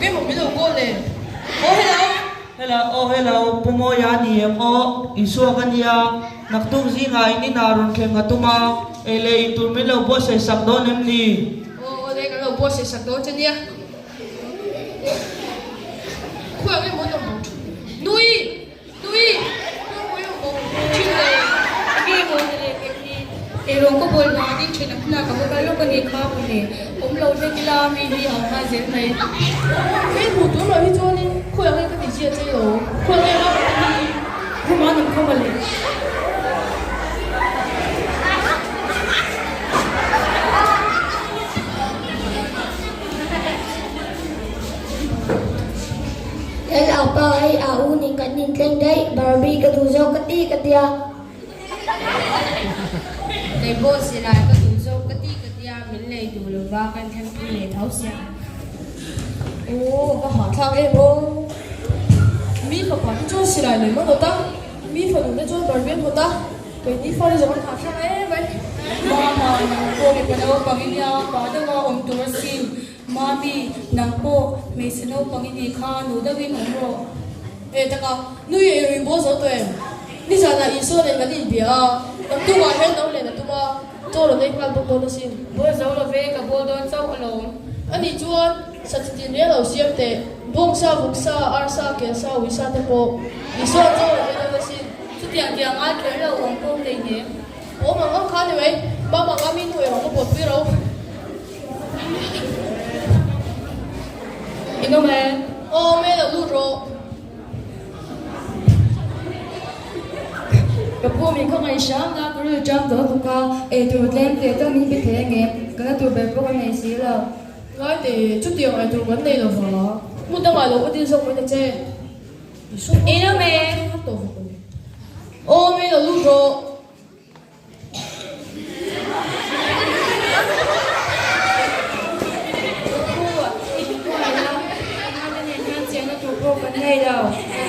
cái một cái đầu cô này ô hello hello hello pumo ya ni mo isu kan ya nak tu zi ngai ni narun khem ngatuma ele tur me lo bo se sak don em ni ô đây cái đầu cô sẽ sạc đó chân nha khoa cái món đồng nuôi nuôi nuôi một chuyện này cái món này cái rong có bồi mà đi chuyện là cái lúc cái khá một này cũng lâu thế cái la mi đi học hai giờ này cái một tuổi rồi đi cho nên khoa cái gì chia chơi rồi khoa cái đó không ăn được không mà lấy Cái lão bà ấy áo nhìn cái nhìn kênh đấy Barbie cái thủ dâu cái tí cái tia này bố sẽ lại cái tủ dâu cái tí cái tia mình lấy tủ lửa ba cái thêm cái này tháo xe ô cái hot thang ấy bố mi phải quản cho xí lại này mà nó ta mi phải đúng cho Barbie nó ta cái ní phải giống hot thang ấy vậy mama nangko may panaw panginya pada nga umturasin mami nangko may sinaw pangini kano dawin umro ê ta cả nuôi em bố số tuổi đi giờ là ý số này cái gì bia nó tu mà hết đâu này là tu mà cho nó lấy plan bố nó xin bố dấu là về cả bố đón dấu alone anh đi chuan sát tin nhớ đầu xiêm tệ bông sa bông sa ar sa kia sa uy sa tê bộ ý số cho nó lấy đâu xin chút tiền tiền ai kể là uống công đây nhé ô mà ngon khá như vậy ba mà ngắm in nuôi họ có bột biết đâu ino mẹ ô mẹ là lụt rồi gặp bố mình không ai sáng ra cứ được trong đó cũng có tụi lên thì tao mình biết thế nghe cái tụi bé bố này xí là nói thì chút tiền này tụi vấn đề là vợ muốn tao ngoài đâu có tiền sống với thằng chơi ino mẹ ô mẹ là lụt rồi này đâu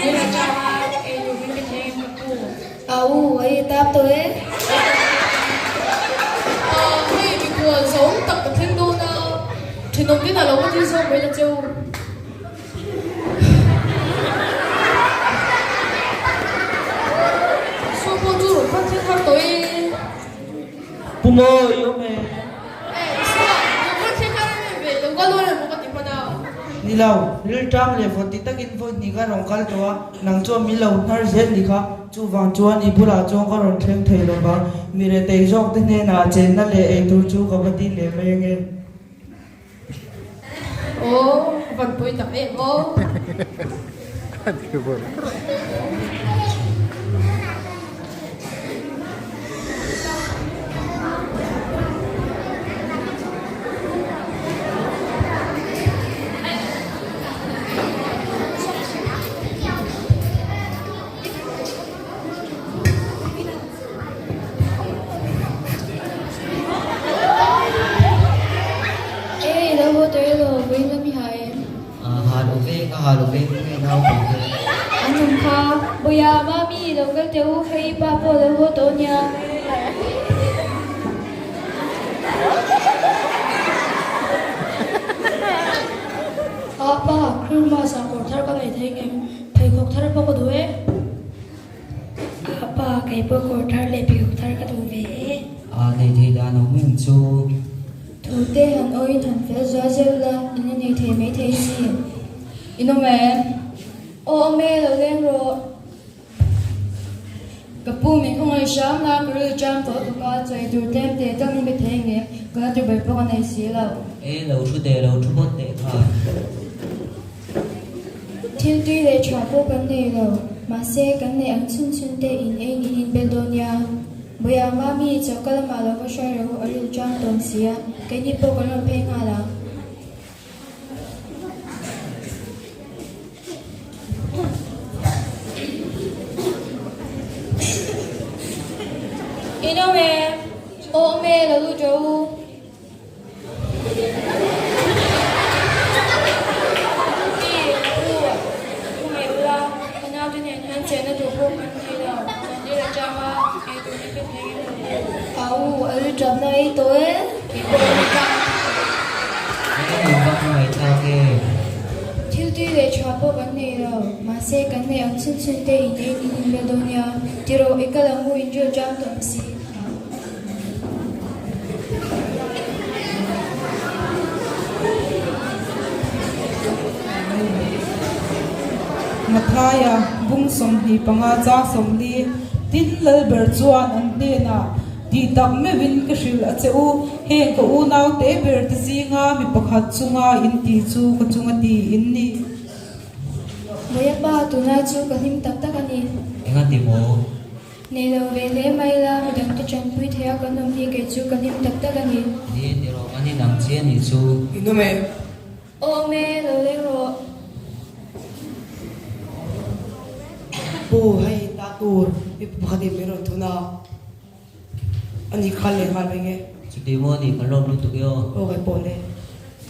nên là cho em dùng cái thêm một củ Áo ấy táp tôi ấy hey bị cuồng sống tập được thêm đô na thì đầu tiên là nó có tiền sống với thằng châu số bao nhiêu rồi phát thiên thang tới pumo yo me ê sao nó phát thiên thang về đừng có luôn là một cái tiền nào ni lau ril tang le photi takin phot ni ka rong kal to nang cho mi lo nar zen ni kha chu wang chuan i bula chong ka ron thleng thei lo ba mi re te jok te ne na chen na le e tur chu ka bati le me nge ô vẫn bồi tập em ô Ê đâu vô tới rồi với lâm bị hại Halo ve nau pake. Anh kha bây giờ mami đâu có tiêu hay ba bố đâu vô tổ nhà 아빠 그럼 sao còn thar ka ngai thei ngem thei khok thar pa ko duwe apa kai pa ko thar le pi khok thar ka du ve Này thì đã nấu mình chu. thu te han oi than fe za zel la ina nei thei mai thei si ino mẹ o me lo len ro gặp bố mình không ai sáng ra cứ được trong đó tụi con chạy tụi tem để tao mình biết thế nghe cái tụi bé bố này xí là Ê lâu chú đề lâu chú bốt đề thôi. thiên tuy le chwa po kan nei lo ma se kan nei ang chun chun te in ein in bedonia boya mami chakal ma lo ko shai ro ari chang ton sia ke ni po kan pe nga la ino mẹ o me lo lu jo au ở trong này tôi se kan nei ang chin chin te in ei in Bedonia tiro ikalamu in jo jam tom si Mathaya bung som hi panga cha som li tin lal ber chuan an te na ti tak me win ka hril a cheu he ko u nau te ber ti zinga mi pakhat chunga in ti chu ka chunga ti in ni moya pa tunai chu kanim tak tak ani Enga ti mo. nei lo ve le mai la midang tu chan pui thea kanom hi ke chu kanim tak tak ani Ni ni ro ani nang che ni chu. inume o me lo le ro pu hai ta tur i phadi meron thuna ani khale halenge Chu ti mo ni kan rom lu tu yo. o kai pole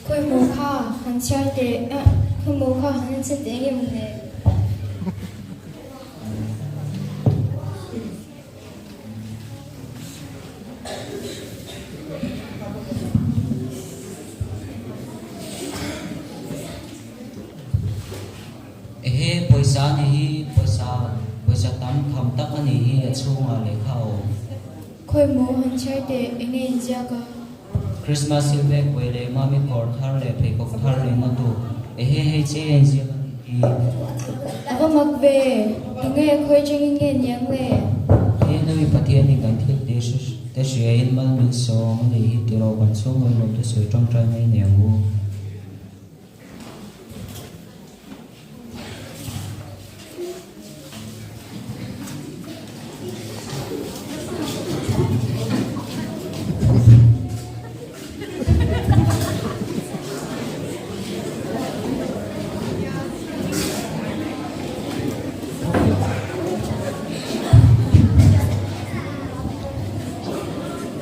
khoi mo kha han chai te khoi mo kha han se te nge mun ne Poisa ni hi poisa tam kham tak ani hi chunga le khao. khoi mo han chai te enge ja ka Christmas silve kwele mami kor thar le phe ko thar le na tu. He che en ji hi. ava mak ve nge khoi chang nge nyang le He no mi pathian ni kan thil de su te she in mal min so le hi ti ro kan so ngoi lo te soi trong trai nei ne wo.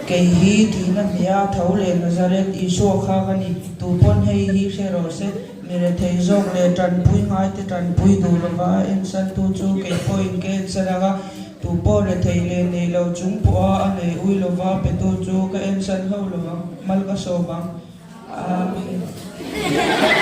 cái hi thì nó mía thấu lên Nazareth Isu kha cái này tụ pon hay hi sẽ rồi sẽ mình thấy dòng lên trần bùi ngay thì trần bùi đủ là và em san tu chu cái point cái sẽ là tụ pon để thấy lên này lâu chúng bỏ anh này ui là và bên tu chu cái em san hậu là mal cái số bằng amen